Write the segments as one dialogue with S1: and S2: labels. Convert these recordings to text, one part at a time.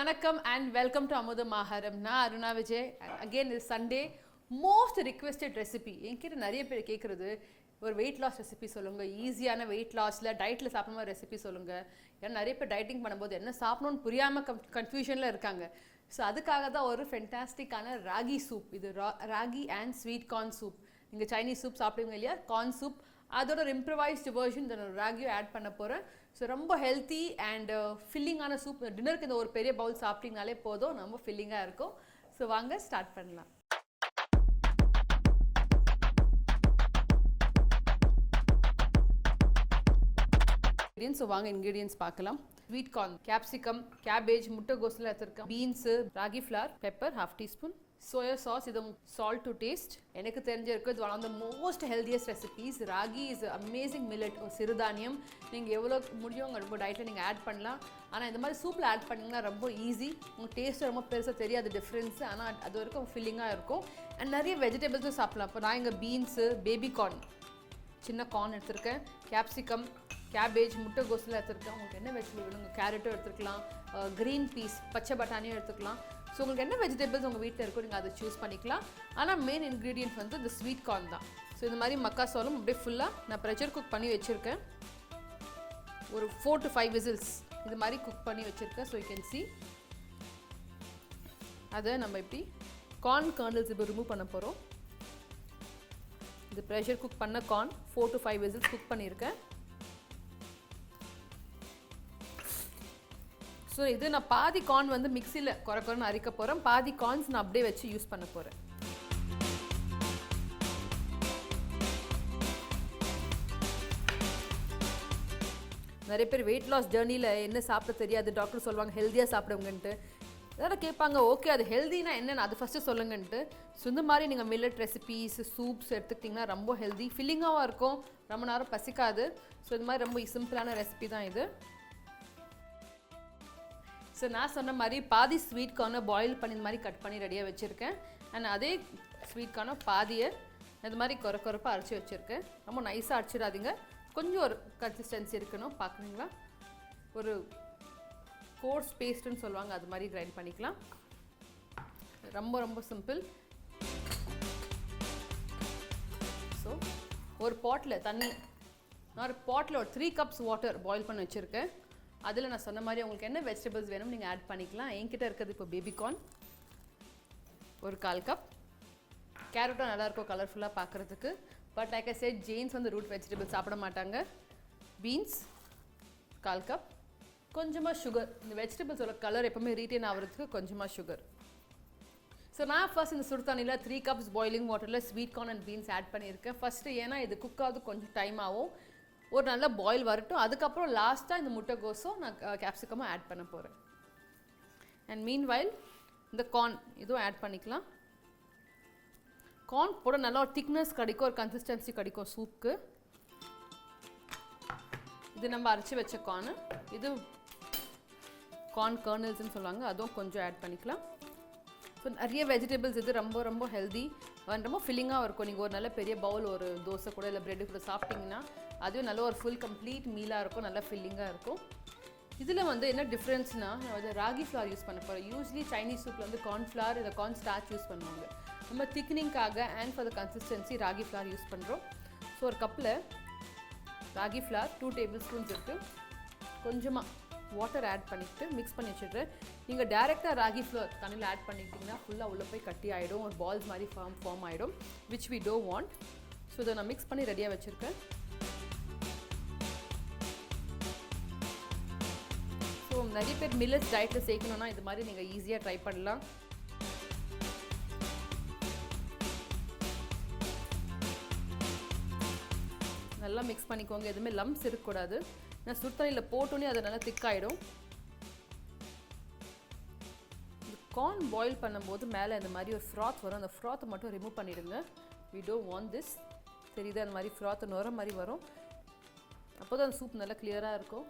S1: வணக்கம் and welcome to அமுதம் ஆகாரம். நான் Aruna Vijay. Again this Sunday most requested recipe. என்கிட்ட நிறைய பேர் கேட்குறது ஒரு வெயிட் லாஸ் ரெசிபி சொல்லுங்க, ஈஸியான வெயிட் லாஸில் டயட்டில் சாப்பிட்ற மாதிரி ரெசிபி சொல்லுங்க. ஏன்னா நிறைய பேர் டயட்டிங் பண்ணும்போது என்ன சாப்பிடணும்னு புரியாமல் கன்ஃபியூஷனில் இருக்காங்க. ஸோ அதுக்காக தான் ஒரு ஃபென்டாஸ்டிக்கான ராகி சூப். இது ragi and sweet corn soup. நீங்கள் சைனீஸ் சூப் சாப்பிடுவீங்க இல்லையா, கார்ன் சூப், அதோட ஒரு இம்ப்ரவைஸ்டு வெர்ஷன் இந்த ராகியும் ஆட் பண்ண போகிறேன். ஸோ ரொம்ப ஹெல்த்தி அண்ட் ஃபில்லிங்கான சூப். டின்னருக்கு இந்த ஒரு பெரிய பவுல் சாப்பிட்டீங்கனாலே போதும், ரொம்ப ஃபில்லிங்காக இருக்கும். ஸோ வாங்க ஸ்டார்ட் பண்ணலாம். ஸோ வாங்க இன்க்ரீடியன்ஸ் பார்க்கலாம். ஸ்வீட் கார்ன், கேப்சிகம், கேபேஜ், முட்டைகோஸ்ல எடுத்துருக்கேன், beans, ragi flour, pepper ½ teaspoon, soya sauce, இது சால்ட் டு டேஸ்ட். எனக்கு தெரிஞ்சிருக்கு இது one of the most healthiest recipes. Ragi is amazing millet, ஒரு சிறுதானியம். நீங்கள் எவ்வளோ முடியும் உங்கள் டயட்டில் நீங்கள் ஆட் பண்ணலாம். ஆனால் இந்த மாதிரி சூப்பில் ஆட் பண்ணிங்கன்னா ரொம்ப ஈஸி. உங்கள் டேஸ்ட்டு ரொம்ப பெருசாக தெரியாது டிஃப்ரென்ஸு, ஆனால் அது வரைக்கும் ஃபில்லிங்காக இருக்கும். அண்ட் நிறைய வெஜிடபிள்ஸும் சாப்பிட்லாம். இப்போ நான் இங்கே பீன்ஸு, பேபி கார்ன், சின்ன கார்ன் எடுத்திருக்கேன், கேப்சிகம், கேபேஜ், முட்டைகோஸ்ல எடுத்துருக்கேன். உங்களுக்கு என்ன வெஜிடபிள் வேணும், உங்கள் கேரட்டும் எடுத்துக்கலாம், க்ரீன் பீஸ், பச்சை பட்டாணியும் எடுத்துக்கலாம். ஸோ உங்களுக்கு என்ன வெஜிடபிள்ஸ் உங்கள் வீட்டில் இருக்கோ நீங்கள் அதை சூஸ் பண்ணிக்கலாம். ஆனால் மெயின் இன்க்ரீடியன்ட் வந்து இந்த ஸ்வீட் கார்ன் தான். ஸோ இந்த மாதிரி மக்காசோளம் அப்படியே ஃபுல்லாக நான் ப்ரெஷர் குக் பண்ணி வச்சுருக்கேன். ஒரு 4 to 5 விசில்ஸ் இது மாதிரி குக் பண்ணி வச்சுருக்கேன். ஸோ யூ கேன் சி அதை நம்ம இப்படி கார்ன் கர்னல்ஸ் இப்போ ரிமூவ் பண்ண போகிறோம். இது ப்ரெஷர் குக் பண்ண கார்ன் 4 to 5 விசில்ஸ் குக் பண்ணியிருக்கேன். ஸோ இது நான் பாதி கார்ன் வந்து மிக்சியில் குறைன்னு அரைக்க போகிறேன், பாதி கார்ன்ஸ் நான் அப்படியே வச்சு யூஸ் பண்ண போகிறேன். நிறைய பேர் வெயிட் லாஸ் ஜேர்னியில் என்ன சாப்பிட தெரியாது, டாக்டர் சொல்லுவாங்க ஹெல்த்தியாக சாப்பிடுங்கன்ட்டு. அதாவது கேட்பாங்க, ஓகே அது ஹெல்தினா என்னென்னு அது ஃபஸ்ட்டு சொல்லுங்கன்ட்டு. ஸோ இந்த மாதிரி நீங்கள் மில்லட் ரெசிபீஸ், சூப்ஸ் எடுத்துக்கிட்டிங்கன்னா ரொம்ப ஹெல்தி, ஃபில்லிங்காகவும் இருக்கும், ரொம்ப நேரம் பசிக்காது. ஸோ இது மாதிரி ரொம்ப சிம்பிளான ரெசிபி தான் இது. ஸோ நான் சொன்ன மாதிரி பாதி ஸ்வீட் கார்னை பாயில் பண்ணி இந்த மாதிரி கட் பண்ணி ரெடியாக வச்சுருக்கேன். அண்ட் அதே ஸ்வீட் கார்னை பாதியை இது மாதிரி குறைப்பாக அரைச்சி வச்சுருக்கேன். ரொம்ப நைஸாக அரைச்சிடாதீங்க, கொஞ்சம் ஒரு கன்சிஸ்டன்சி இருக்கணும். பார்க்குறீங்களா, ஒரு கோர்ஸ் பேஸ்ட்டுன்னு சொல்லுவாங்க, அது மாதிரி கிரைண்ட் பண்ணிக்கலாம். ரொம்ப ரொம்ப சிம்பிள். ஸோ ஒரு பாட்டில் தண்ணி, நான் ஒரு பாட்டில் ஒரு 3 cups வாட்டர் பாயில் பண்ணி வச்சுருக்கேன். அதில் நான் சொன்ன மாதிரி உங்களுக்கு என்ன வெஜிடபிள்ஸ் வேணும் நீங்கள் ஆட் பண்ணிக்கலாம். என்கிட்ட இருக்கிறது இப்போ பேபி கார்ன் ஒரு 1/4 கப், கேரட்டும் நல்லாயிருக்கும் கலர்ஃபுல்லாக பார்க்குறதுக்கு. But like I said Jains வந்து ரூட் வெஜிடபிள்ஸ் சாப்பிட மாட்டாங்க. பீன்ஸ் 1/4 கப், கொஞ்சமாக சுகர். இந்த வெஜிடபிள்ஸோட கலர் எப்போவுமே ரீட்டைன் ஆகிறதுக்கு கொஞ்சமாக சுகர். ஸோ நான் ஃபர்ஸ்ட் இந்த சுடு தண்ணியில் 3 cups பாயிலிங் வாட்டரில் sweet corn and beans add பண்ணியிருக்கேன். ஃபஸ்ட்டு ஏன்னா இது குக் ஆகுது கொஞ்சம் டைம் ஆகும், ஒரு நல்ல பாயில் வரட்டும். அதுக்கப்புறம் லாஸ்ட்டாக இந்த முட்டைகோஸும் நான் கேப்சிகமும் ஆட் பண்ண போகிறேன். அண்ட் மீன்வைல் இந்த கார்ன் இதுவும் ஆட் பண்ணிக்கலாம். கார்ன் போட நல்லா ஒரு திக்னஸ் கிடைக்கும், ஒரு கன்சிஸ்டன்சி கிடைக்கும் சூப்புக்கு. இது நம்ம அரைச்சி வச்ச கார்னு, இது கார்ன் கர்னல்ஸ்ன்னு சொல்லுவாங்க, அதுவும் கொஞ்சம் ஆட் பண்ணிக்கலாம். ஸோ நிறைய வெஜிடபிள்ஸ், இது ரொம்ப ரொம்ப ஹெல்தி, ரொம்ப ஃபில்லிங்காக இருக்கும். நீங்கள் ஒரு நல்ல பெரிய பவுல் ஒரு தோசை கூட இல்லை ப்ரெட்டு கூட சாப்பிட்டிங்கன்னா அதுவும் நல்ல ஒரு ஃபுல் கம்ப்ளீட் மீலாக இருக்கும், நல்லா ஃபில்லிங்காக இருக்கும். இதில் வந்து என்ன டிஃப்ரென்ஸ்னால் நான் வந்து ராகி ஃப்ளார் யூஸ் பண்ண போகிறேன். யூஸ்வலி சைனீஸ் சூப்பில் வந்து கார்ன் ஃப்ளார் இல்லை கார்ன் ஸ்டார்ச் யூஸ் பண்ணுவாங்க. நம்ம திக்னிங்காக and for the consistency ragi flour use பண்ணுறோம். ஸோ ஒரு கப்பில் ராகி ஃப்ளார் 2 tablespoons இருக்குது, கொஞ்சமாக வாட்டர் ஆட் பண்ணிவிட்டு மிக்ஸ் பண்ணி வச்சுடுறேன். நீங்கள் டேரெக்டாக ராகி ஃப்ளோர் தண்ணியில் ஆட் பண்ணிக்கிட்டிங்கன்னா ஃபுல்லாக உள்ளே போய் கட்டி ஆகிடும், ஒரு பால்ஸ் மாதிரி ஃபார்ம் ஆகிடும், which we don't want. So இதை நான் மிக்ஸ் பண்ணி ரெடியாக வச்சுருக்கேன். ஸோ நிறைய பேர் மில்லட்ஸ் டயட்டில் சேர்க்கணுன்னா இது மாதிரி நீங்கள் ஈஸியாக ட்ரை பண்ணலாம். நல்லா மிக்ஸ் பண்ணிக்கோங்க, எதுவுமே லம்ப்ஸ் இருக்கக்கூடாது. நான் சுடுதண்ணியில் போட்டோன்னே அது நல்லா திக்காயிடும். கார்ன் பாயில் பண்ணும்போது மேலே இந்த மாதிரி ஒரு ஃப்ராத் வரும், அந்த ஃப்ராத்தை மட்டும் ரிமூவ் பண்ணிவிடுங்க. We don't want this. தெரியுது, அந்த மாதிரி ஃப்ராத்தை நுர மாதிரி வரும், அப்போ தான் அந்த சூப் நல்லா கிளியராக இருக்கும்.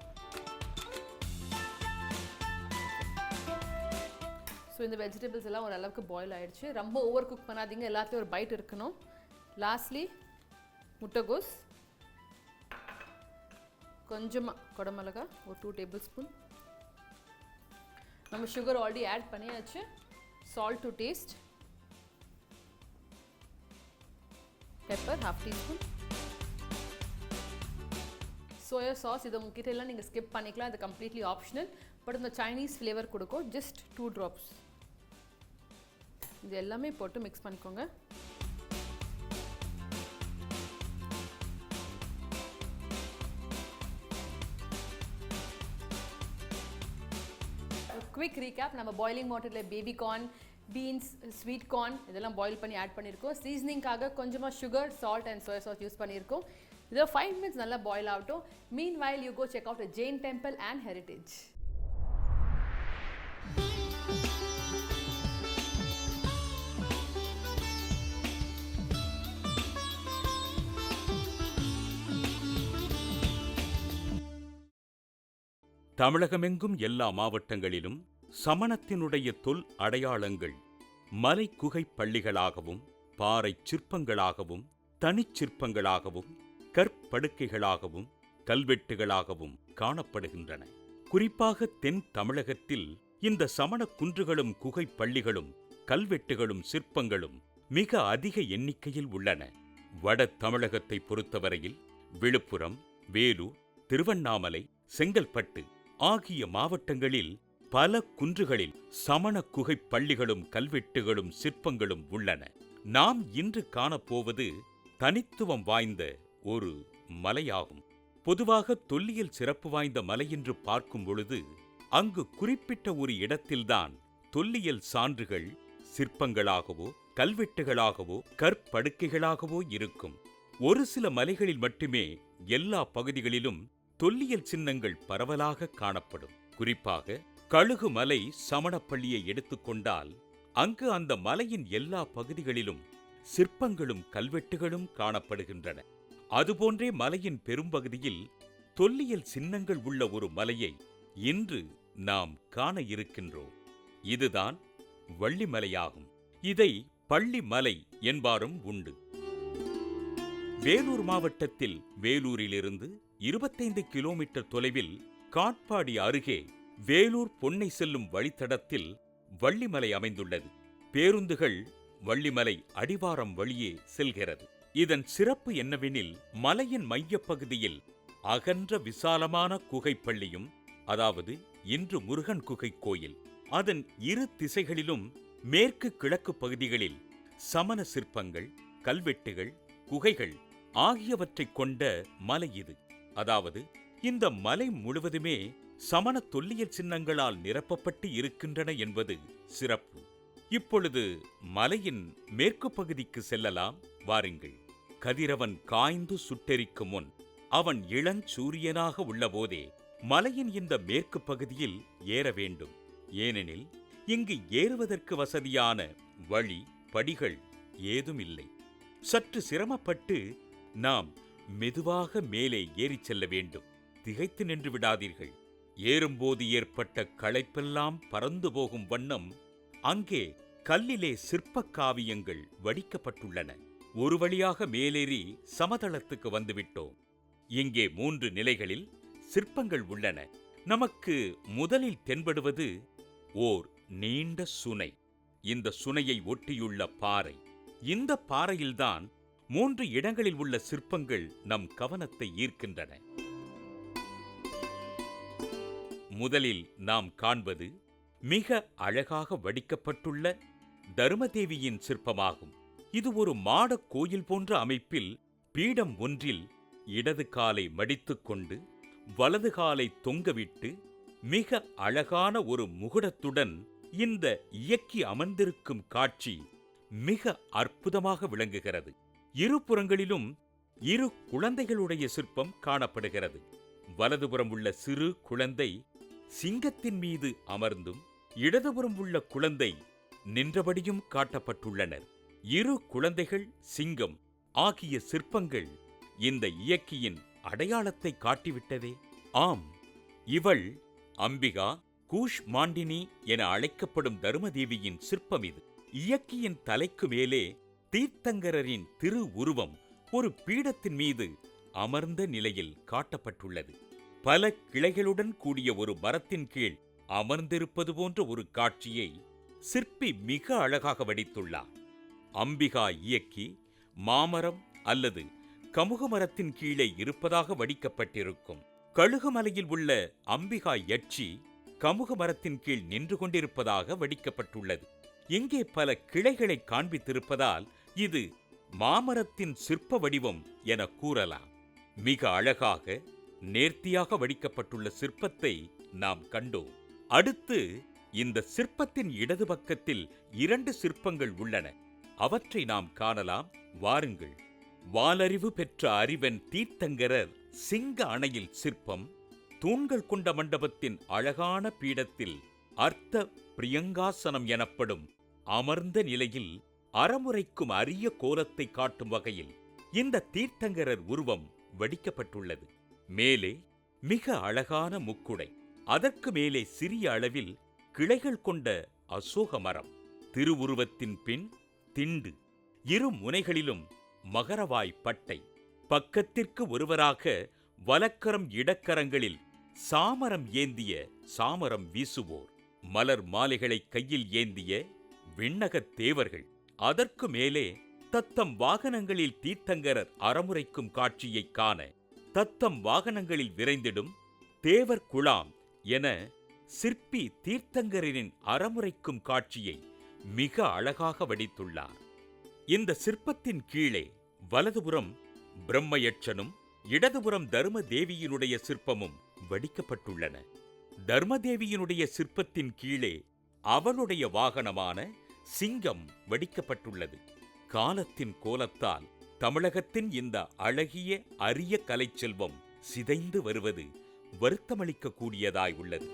S1: ஸோ இந்த வெஜிடபிள்ஸ் எல்லாம் ஓரளவுக்கு பாயில் ஆகிடுச்சு. ரொம்ப ஓவர் குக் பண்ணாதீங்க, எல்லாத்தையும் ஒரு பைட் இருக்கணும். லாஸ்ட்லி முட்டைகோஸ், கொஞ்சமாக குடமிளகா ஒரு 2 tablespoon, நம்ம சுகர் ஆல்ரெடி ஆட் பண்ணியாச்சு. Salt to taste, pepper 1/2 teaspoon, soya sauce. இது உங்ககிட்ட எல்லாம் நீங்கள் ஸ்கிப் பண்ணிக்கலாம், இது கம்ப்ளீட்லி ஆப்ஷனல். பட் இந்த சைனீஸ் ஃப்ளேவர் கொடுக்கும். Just 2 drops. இது எல்லாமே போட்டு மிக்ஸ் பண்ணிக்கோங்க. குவிக் ரீகேப், நம்ம பாயிலிங் வாட்டரில் baby corn, beans, sweet corn இதெல்லாம் பாயில் பண்ணி ஆட் பண்ணியிருக்கோம். சீசனிங்காக கொஞ்சமாக sugar, salt and soya sauce use பண்ணியிருக்கோம். இதில் 5 minutes நல்லா பாயில் ஆகட்டும். மீன் while you go check out Jain temple and heritage.
S2: தமிழகமெங்கும் எல்லா மாவட்டங்களிலும் சமணத்தினுடைய தொல் அடையாளங்கள் மலை குகை பள்ளிகளாகவும், பாறை சிற்பங்களாகவும், தனிச்சிற்பங்களாகவும், கற்படுக்கைகளாகவும், கல்வெட்டுகளாகவும் காணப்படுகின்றன. குறிப்பாக தென் தமிழகத்தில் இந்த சமண குன்றுகளும் குகை பள்ளிகளும் கல்வெட்டுகளும் சிற்பங்களும் மிக அதிக எண்ணிக்கையில் உள்ளன. வட தமிழகத்தை பொறுத்தவரையில் விழுப்புரம், வேலூர், திருவண்ணாமலை, செங்கல்பட்டு ஆகிய மாவட்டங்களில் பல குன்றுகளில் சமண குகை பள்ளிகளும் கல்வெட்டுகளும் சிற்பங்களும் உள்ளன. நாம் இன்று காணப்போவது தனித்துவம் வாய்ந்த ஒரு மலையாகும். பொதுவாக தொல்லியல் சிறப்பு வாய்ந்த மலை என்று பார்க்கும் பொழுது அங்கு குறிப்பிட்ட ஒரு இடத்தில்தான் தொல்லியல் சான்றுகள் சிற்பங்களாகவோ கல்வெட்டுகளாகவோ கற்படுக்கைகளாகவோ இருக்கும். ஒரு சில மலைகளில் மட்டுமே எல்லா பகுதிகளிலும் தொல்லியல் சின்னங்கள் பரவலாக காணப்படும். குறிப்பாக கழுகு மலை சமணப்பள்ளியை எடுத்துக்கொண்டால் அங்கு அந்த மலையின் எல்லா பகுதிகளிலும் சிற்பங்களும் கல்வெட்டுகளும் காணப்படுகின்றன. அதுபோன்றே மலையின் பெரும்பகுதியில் தொல்லியல் சின்னங்கள் உள்ள ஒரு மலையை இன்று நாம் காண இருக்கின்றோம். இதுதான் வள்ளிமலையாகும். இதை பள்ளி மலை என்பாரும் உண்டு. வேலூர் மாவட்டத்தில் வேலூரிலிருந்து 25 கிலோமீட்டர் தொலைவில் காட்பாடி அருகே வேலூர் பொன்னை செல்லும் வழித்தடத்தில் வள்ளிமலை அமைந்துள்ளது. பேருந்துகள் வள்ளிமலை அடிவாரம் வழியே செல்கிறது. இதன் சிறப்பு என்னவெனில், மலையின் மையப்பகுதியில் அகன்ற விசாலமான குகைப்பள்ளியும், அதாவது இன்று முருகன் குகை கோயில், அதன் இரு திசைகளிலும் மேற்கு கிழக்கு பகுதிகளில் சமண சிற்பங்கள், கல்வெட்டுகள், குகைகள் ஆகியவற்றைக் கொண்ட மலை இது. அதாவது இந்த மலை முழுவதுமே சமண தொல்லியல் சின்னங்களால் நிரப்பப்பட்டு இருக்கின்றன என்பது சிறப்பு. இப்பொழுது மலையின் மேற்கு பகுதிக்கு செல்லலாம், வாருங்கள். கதிரவன் காய்ந்து சுட்டெரிக்கும் முன் அவன் இளஞ்சூரியனாக உள்ளபோதே மலையின் இந்த மேற்கு பகுதியில் ஏற வேண்டும். ஏனெனில் இங்கு ஏறுவதற்கு வசதியான வழி, படிகள் ஏதும் இல்லை. சற்று சிரமப்பட்டு நாம் மெதுவாக மேலே ஏறிச் செல்ல வேண்டும். திகைத்து நின்று விடாதீர்கள். ஏறும்போது ஏற்பட்ட களைப்பெல்லாம் பறந்து போகும் வண்ணம் அங்கே கல்லிலே சிற்ப காவியங்கள் வடிக்கப்பட்டுள்ளன. ஒரு வழியாக மேலேறி சமதளத்துக்கு வந்துவிட்டோம். இங்கே 3 நிலைகளில் சிற்பங்கள் உள்ளன. நமக்கு முதலில் தென்படுவது ஓர் நீண்ட சுனை. இந்த சுனையை ஒட்டியுள்ள பாறை. இந்த பாறையில்தான் 3 இடங்களில் உள்ள சிற்பங்கள் நம் கவனத்தை ஈர்க்கின்றன. முதலில் நாம் காண்பது மிக அழகாக வடிக்கப்பட்டுள்ள தருமதேவியின் சிற்பமாகும். இது ஒரு மாடக் கோயில் போன்ற அமைப்பில் பீடம் ஒன்றில் இடது காலை மடித்துக்கொண்டு வலது காலை தொங்கவிட்டு மிக அழகான ஒரு முகுடத்துடன் இந்த இயக்கி அமர்ந்திருக்கும் காட்சி மிக அற்புதமாக விளங்குகிறது. இருபுறங்களிலும் 2 குழந்தைகளுடைய சிற்பம் காணப்படுகிறது. வலதுபுறம் உள்ள சிறு குழந்தை சிங்கத்தின் மீது அமர்ந்தும், இடதுபுறம் உள்ள குழந்தை நின்றபடியும் காட்டப்பட்டுள்ளனர். 2 குழந்தைகள், சிங்கம் ஆகிய சிற்பங்கள் இந்த இயக்கியின் அடையாளத்தை காட்டிவிட்டதே. ஆம், இவள் அம்பிகா கூஷ்மாண்டினி என அழைக்கப்படும் தருமதேவியின் சிற்பம் இது. இயக்கியின் தலைக்கு மேலே தீர்த்தங்கரரின் திரு உருவம் ஒரு பீடத்தின் மீது அமர்ந்த நிலையில் காட்டப்பட்டுள்ளது. பல கிளைகளுடன் கூடிய ஒரு மரத்தின் கீழ் அமர்ந்திருப்பது போன்ற ஒரு காட்சியை சிற்பி மிக அழகாக வடித்துள்ளார். அம்பிகா இயக்கி மாமரம் அல்லது கமுகமரத்தின் கீழே இருப்பதாக வடிக்கப்பட்டிருக்கும். கழுகுமலையில் உள்ள அம்பிகா யட்சி கமுகமரத்தின் கீழ் நின்று கொண்டிருப்பதாக வடிக்கப்பட்டுள்ளது. இங்கே பல கிளைகளை காண்பித்திருப்பதால் இது மாமரத்தின் சிற்ப வடிவம் என கூறலாம். மிக அழகாக நேர்த்தியாக வடிக்கப்பட்டுள்ள சிற்பத்தை நாம் கண்டோம். அடுத்து இந்த சிற்பத்தின் இடது பக்கத்தில் 2 சிற்பங்கள் உள்ளன. அவற்றை நாம் காணலாம். வாருங்கள். வாலறிவு பெற்ற அறிவன் தீர்த்தங்கரர் சிங்க அணையில் சிற்பம். தூண்கள் கொண்ட மண்டபத்தின் அழகான பீடத்தில் அர்த்த பிரியங்காசனம் எனப்படும் அமர்ந்த நிலையில் அறமுறைக்கும் அரிய கோலத்தை காட்டும் வகையில் இந்த தீர்த்தங்கரர் உருவம் வடிக்கப்பட்டுள்ளது. மேலே மிக அழகான முக்குடை, அதற்கு மேலே சிறிய அளவில் கிளைகள் கொண்ட அசோக மரம், திருவுருவத்தின் பின் திண்டு, இரு முனைகளிலும் மகரவாய் பட்டை, பக்கத்திற்கு ஒருவராக வலக்கரம் இடக்கரங்களில் சாமரம் ஏந்திய சாமரம் வீசுவோர், மலர் மாலைகளை கையில் ஏந்திய விண்ணகத் தேவர்கள், அதற்கு மேலே தத்தம் வாகனங்களில் தீர்த்தங்கரர் அறமுறைக்கும் காட்சியைக் காண தத்தம் வாகனங்களில் விரைந்திடும் தேவர் குழாம் என சிற்பி தீர்த்தங்கரின் அறமுறைக்கும் காட்சியை மிக அழகாக வடித்துள்ளார். இந்த சிற்பத்தின் கீழே வலதுபுறம் பிரம்மயட்சனும் இடதுபுறம் தர்மதேவியினுடைய சிற்பமும் வடிக்கப்பட்டுள்ளன. தர்மதேவியினுடைய சிற்பத்தின் கீழே அவளுடைய வாகனமான சிங்கம் வடிக்கப்பட்டுள்ளது. காலத்தின் கோலத்தால் தமிழகத்தின் இந்த அழகிய அரிய கலைச்செல்வம் சிதைந்து வருவது வருத்தமளிக்க கூடியதாய் உள்ளது.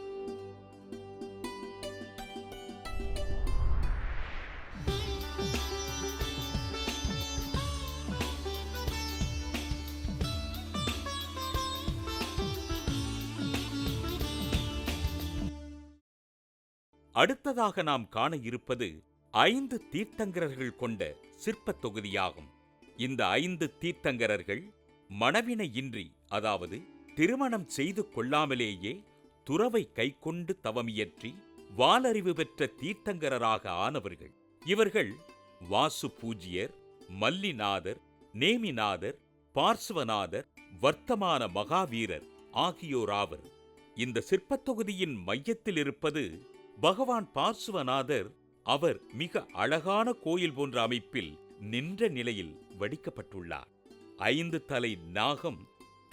S2: அடுத்ததாக நாம் காண இருப்பது 5 தீர்த்தங்கரர்கள் கொண்ட சிற்பத் தொகுதியாகும். இந்த 5 தீர்த்தங்கரர்கள் மணவினையின்றி, அதாவது திருமணம் செய்து கொள்ளாமலேயே துறவை கைக்கொண்டு தவமியற்றி வாலறிவு பெற்ற தீர்த்தங்கரராக ஆனவர்கள். இவர்கள் வாசு பூஜ்யர், மல்லிநாதர், நேமிநாதர், பார்ஸ்வநாதர், வர்த்தமான மகாவீரர் ஆகியோராவர். இந்த சிற்பத் தொகுதியின் மையத்தில் இருப்பது பகவான் பார்சுவநாதர். அவர் மிக அழகான கோயில் போன்ற அமைப்பில் நின்ற நிலையில் வடிக்கப்பட்டுள்ளார். 5 தலை நாகம்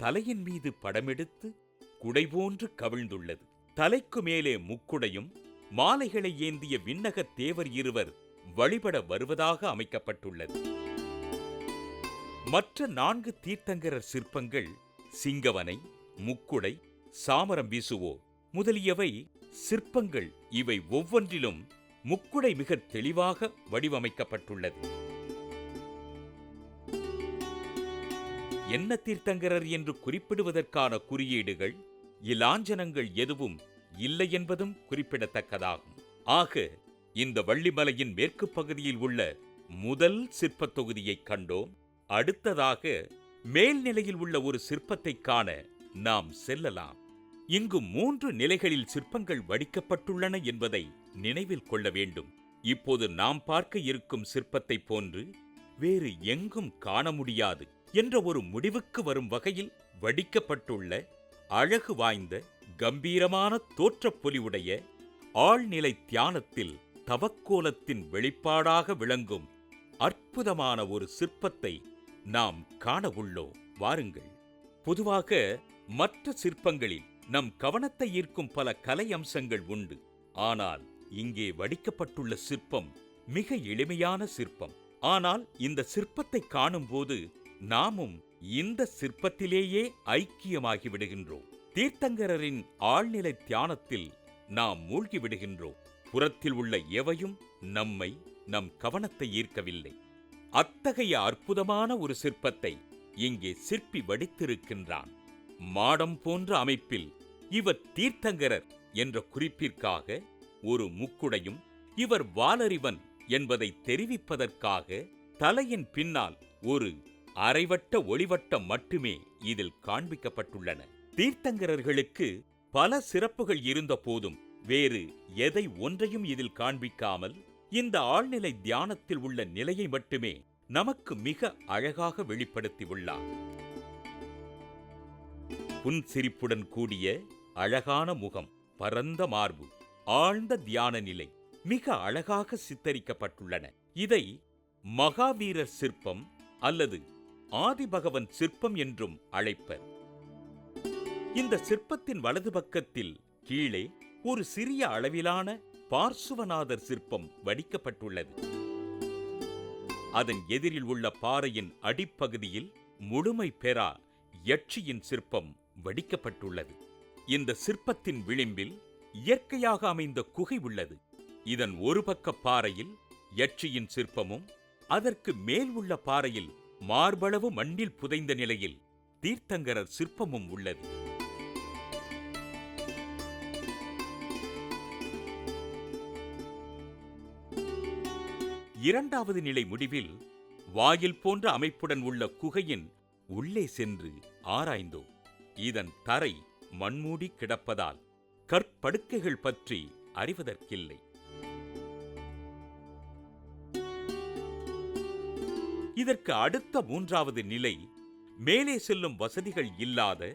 S2: தலையின் மீது படமெடுத்து குடை போன்று கவிழ்ந்துள்ளது. தலைக்கு மேலே முக்குடையும் மாலைகளை ஏந்திய விண்ணகத் தேவர் இருவர் வழிபட வருவதாக அமைக்கப்பட்டுள்ளது. மற்ற 4 தீர்த்தங்கரர் சிற்பங்கள் சிங்கவனை, முக்குடை, சாமரம் வீசுவோர் முதலியவை சிற்பங்கள். இவை ஒவ்வொன்றிலும் முக்குடை மிக தெளிவாக வடிவமைக்கப்பட்டுள்ளது. என்ன தீர்த்தங்கரர் என்று குறிப்பிடுவதற்கான குறியீடுகள், இலாஞ்சனங்கள் எதுவும் இல்லை என்பதும் குறிப்பிடத்தக்கதாகும். ஆக இந்த வள்ளிமலையின் மேற்கு பகுதியில் உள்ள முதல் சிற்பத் தொகுதியை கண்டோம். அடுத்ததாக மேல்நிலையில் உள்ள ஒரு சிற்பத்தை காண நாம் செல்லலாம். இங்கு 3 நிலைகளில் சிற்பங்கள் வடிக்கப்பட்டுள்ளன என்பதை நினைவில் கொள்ள வேண்டும். இப்போது நாம் பார்க்க இருக்கும் சிற்பத்தை போன்று வேறு எங்கும் காண முடியாது என்ற ஒரு முடிவுக்கு வரும் வகையில் வடிக்கப்பட்டுள்ள அழகு வாய்ந்த கம்பீரமான தோற்றப்பொலிவுடைய ஆழ்நிலை தியானத்தில் தவக்கோலத்தின் வெளிப்பாடாக விளங்கும் அற்புதமான ஒரு சிற்பத்தை நாம் காண உள்ளோம். வாருங்கள். பொதுவாக மற்ற சிற்பங்களில் நம் கவனத்தை ஈர்க்கும் பல கலை அம்சங்கள் உண்டு. ஆனால் இங்கே வடிக்கப்பட்டுள்ள சிற்பம் மிக எளிமையான சிற்பம். ஆனால் இந்த சிற்பத்தை காணும்போது நாமும் இந்த சிற்பத்திலேயே ஐக்கியமாகி விடுகின்றோம். தீர்த்தங்கரரின் ஆழ்நிலை தியானத்தில் நாம் மூழ்கி விடுகின்றோம். புறத்தில் உள்ள எவையும் நம்மை, நம் கவனத்தை ஈர்க்கவில்லை. அத்தகைய அற்புதமான ஒரு சிற்பத்தை இங்கே சிற்பி வடித்திருக்கின்றான். மாடம் போன்ற அமைப்பில் இவர் தீர்த்தங்கரர் என்ற குறிப்பிற்காக ஒரு முக்குடையும், இவர் வாலறிவன் என்பதை தெரிவிப்பதற்காக தலையின் பின்னால் ஒரு அரைவட்ட ஒளிவட்டம் மட்டுமே இதில் காண்பிக்கப்பட்டுள்ளன. தீர்த்தங்கரர்களுக்கு பல சிறப்புகள் இருந்த போதும் வேறு எதை ஒன்றையும் இதில் காண்பிக்காமல் இந்த ஆழ்நிலை தியானத்தில் உள்ள நிலையை மட்டுமே நமக்கு மிக அழகாக வெளிப்படுத்தியுள்ளார். புன்சிரிப்புடன் கூடிய அழகான முகம், பரந்த மார்பு, ஆழ்ந்த தியான நிலை மிக அழகாக சித்தரிக்கப்பட்டுள்ளன. இதை மகாவீரர் சிற்பம் அல்லது ஆதிபகவன் சிற்பம் என்றும் அழைப்பர். இந்த சிற்பத்தின் வலது பக்கத்தில் கீழே ஒரு சிறிய அளவிலான பார்சுவநாதர் சிற்பம் வடிக்கப்பட்டுள்ளது. அதன் எதிரில் உள்ள பாறையின் அடிப்பகுதியில் முழுமை பெறா யட்சியின் சிற்பம் வடிக்கப்பட்டுள்ளது. இந்த சிற்பத்தின் விளிம்பில் இயற்கையாக அமைந்த குகை உள்ளது. இதன் ஒரு பக்க பாறையில் யட்சியின் சிற்பமும், அதற்கு மேல் உள்ள பாறையில் மார்பளவு மண்ணில் புதைந்த நிலையில் தீர்த்தங்கரர் சிற்பமும் உள்ளது. இரண்டாவது நிலை முடிவில் வாயில் போன்ற அமைப்புடன் உள்ள குகையின் உள்ளே சென்று ஆராய்ந்தோம். இதன் தரை மண்மூடி கிடப்பதால் கற்படுக்கைகள் பற்றி அறிவதற்கில்லை. இதற்கு அடுத்த மூன்றாவது நிலை மேலே செல்லும் வசதிகள் இல்லாத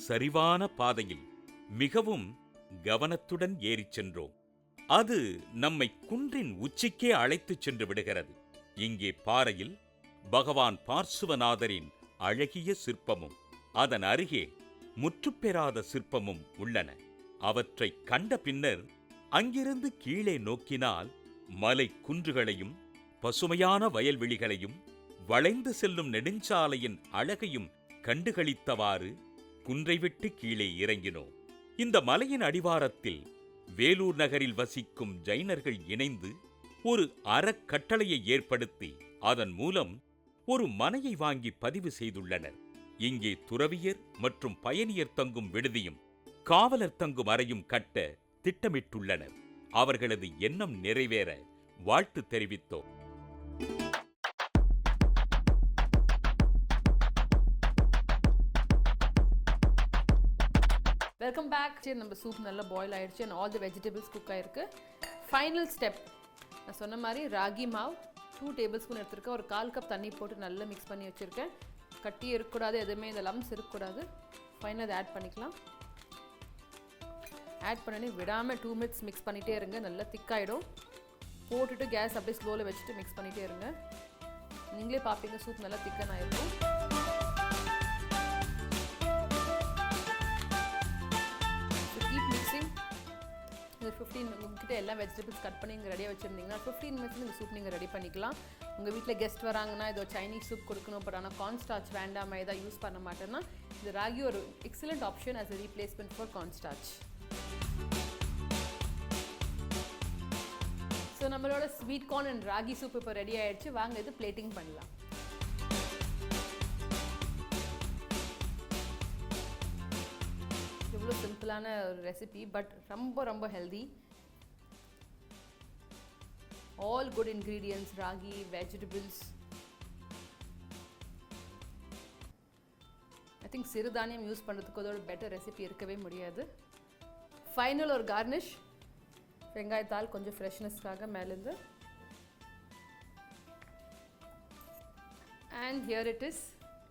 S2: சரிவான பாதையில் மிகவும் கவனத்துடன் ஏறிச் சென்றோம். அது நம்மை குன்றின் உச்சிக்கே அழைத்துச் சென்று விடுகிறது. இங்கே பாறையில் பகவான் பார்சுவநாதரின் அழகிய சிற்பமும் அதன் அருகே முற்றுப்பெறாத சிற்பமும் உள்ளன. அவற்றை கண்ட பின்னர் அங்கிருந்து கீழே நோக்கினால் மலை குன்றுகளையும் பசுமையான வயல்வெளிகளையும் வளைந்து செல்லும் நெடுஞ்சாலையின் அழகையும் கண்டுகளித்தவாறு குன்றை விட்டு கீழே இறங்கினோம். இந்த மலையின் அடிவாரத்தில் வேலூர் நகரில் வசிக்கும் ஜைனர்கள் இணைந்து ஒரு அறக்கட்டளையை ஏற்படுத்தி அதன் மூலம் ஒரு மனையை வாங்கி பதிவு செய்துள்ளனர். இங்கே துறவியர் மற்றும் பயணியர் தங்கும் விடுதியும் காவலர் தங்கும் அறையும் கட்ட திட்டமிட்டுள்ளனர். அவர்களது எண்ணம் நிறைவேற வாழ்த்து தெரிவித்தோம்.
S1: Welcome back. நம்ம சூப் நல்லா பாயில் ஆயிடுச்சு and all the vegetables cook ஆயிருக்கு. ஃபைனல் ஸ்டெப், நான் சொன்ன மாதிரி ராகி மாவு 2 டேபிள் ஸ்பூன் எடுத்துருக்கேன். ஒரு 1/4 கப் தண்ணி போட்டு நல்லா மிக்ஸ் பண்ணி வச்சுருக்கேன். கட்டி இருக்கக்கூடாது, எதுவுமே இந்த லம்ஸ் இருக்கக்கூடாது. ஃபைனல் அதை ஆட் பண்ணிக்கலாம். ஆட் பண்ணி விடாமல் 2 மினிட்ஸ் மிக்ஸ் பண்ணிகிட்டே இருங்க. நல்லா திக்காயிடும். போட்டுட்டு கேஸ் அப்படியே ஸ்லோவில் வச்சுட்டு மிக்ஸ் பண்ணிகிட்டே இருங்க. நீங்களே பார்ப்பீங்க சூப் நல்லா திக்கன் ஆயிருக்கும். இந்த 15 உங்ககிட்ட எல்லா வெஜிடபிள்ஸ் கட் பண்ணி இங்கே ரெடியாக வச்சுருந்தீங்கன்னா 15 மினிட்ஸ் இந்த சூப் நீங்கள் ரெடி பண்ணிக்கலாம். உங்கள் வீட்டில் கெஸ்ட் வராங்கன்னா இதோ சைனீஸ் சூப் கொடுக்கணும், பட் ஆனால் கார்ன்ஸ்டார்ச் வேண்டாம், மைதா யூஸ் பண்ண மாட்டேன்னா இந்த ராகி ஒரு excellent option as a replacement for cornstarch. So நம்மளோட sweet corn and ragi soup இப்போ ரெடி ஆகிடுச்சு. வாங்க இது பிளேட்டிங் பண்ணலாம். இவ்வளோ சிம்பிளான ஒரு ரெசிபி, பட் ரொம்ப ரொம்ப healthy. All good ingredients, ragi, vegetables. I think சிறுதானியம் யூஸ் பண்ணுறதுக்கு அதோட பெட்டர் ரெசிபி இருக்கவே முடியாது. ஃபைனல் ஒரு கார்னிஷ், வெங்காயத்தால் கொஞ்சம் ஃப்ரெஷ்னஸ்க்காக மேலேருந்து. அண்ட் ஹியர் இட் இஸ்,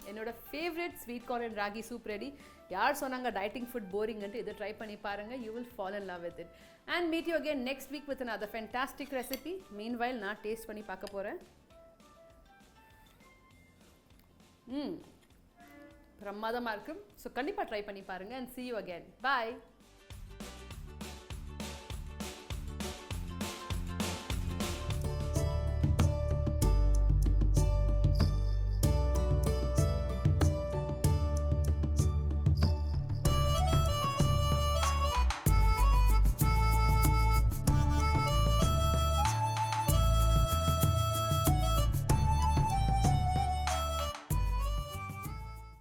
S1: என்னோட favourite sweet corn and ragi soup ready. யார் சொன்னாங்க டயட்டிங் ஃபுட் போரிங்ன்ட்டு, இதை ட்ரை பண்ணி பாருங்க. You will fall in love with it. And meet you again next week with another fantastic recipe. Meanwhile நான் taste பண்ணி பார்க்க போகிறேன். பிரமாதமாக இருக்கும். ஸோ கண்டிப்பாக ட்ரை பண்ணி பாருங்கள். And see you again. Bye.